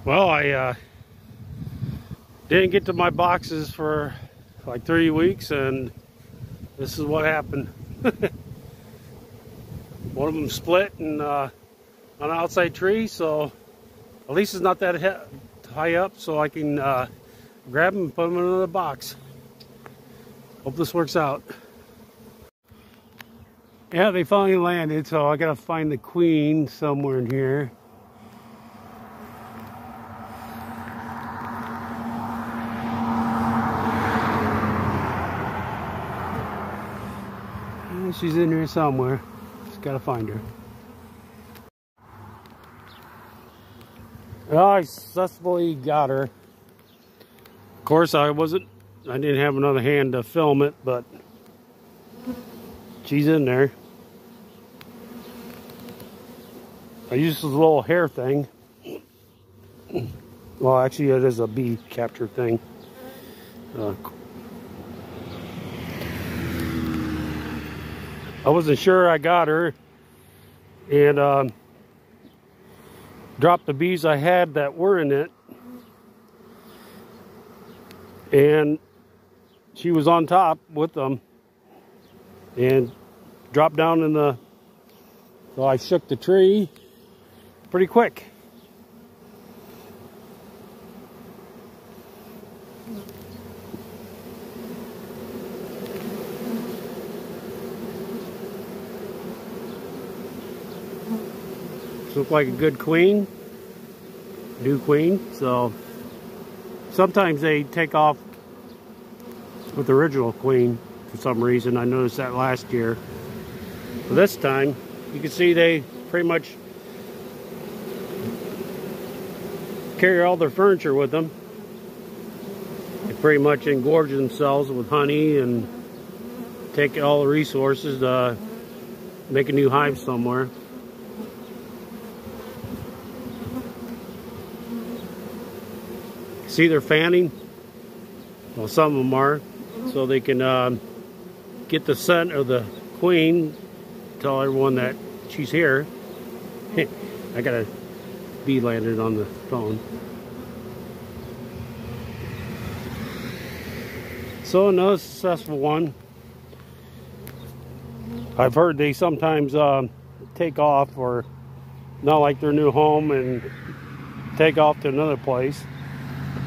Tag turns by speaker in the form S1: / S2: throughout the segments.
S1: Well, I didn't get to my boxes for like 3 weeks, and this is what happened. One of them split and on an outside tree, so at least it's not that high up, so I can grab them and put them in another box. Hope this works out. Yeah, they finally landed, so I gotta find the queen somewhere in here. She's in here somewhere. Just gotta find her. Well, I successfully got her. Of course, I didn't have another hand to film it, but she's in there. I used this little hair thing. Well, actually, it is a bee capture thing. I wasn't sure I got her, and dropped the bees I had that were in it, and she was on top with them and dropped down in the, so I shook the tree pretty quick. Look like a good queen, new queen. So sometimes they take off with the original queen for some reason. I noticed that last year. But this time, you can see they pretty much carry all their furniture with them. They pretty much engorge themselves with honey and take all the resources to make a new hive somewhere. See, they're fanning. Well, some of them are, so they can get the scent of the queen. Tell everyone that she's here. I got a bee landed on the phone. So another successful one. I've heard they sometimes take off, or not like their new home, and take off to another place.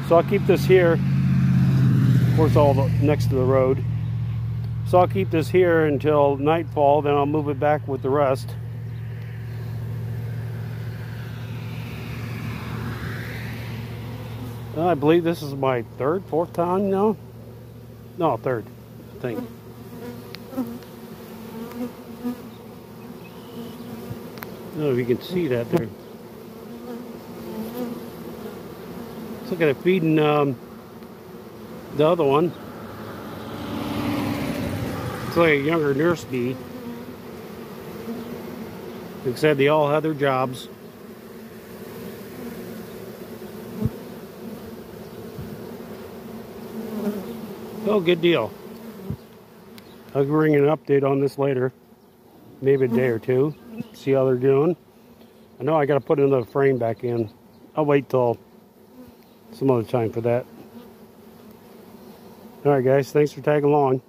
S1: So I'll keep this here. Of course, all next to the road. So I'll keep this here until nightfall, then I'll move it back with the rest. I believe this is my fourth time now? No, third, I think. I don't know if you can see that there. Look at it feeding the other one. It's like a younger nurse bee. Like I said, they all have their jobs. Oh, good deal. I'll bring an update on this later. Maybe a day or two. See how they're doing. I know I got to put another frame back in. I'll wait till some other time for that. Alright guys, thanks for tagging along.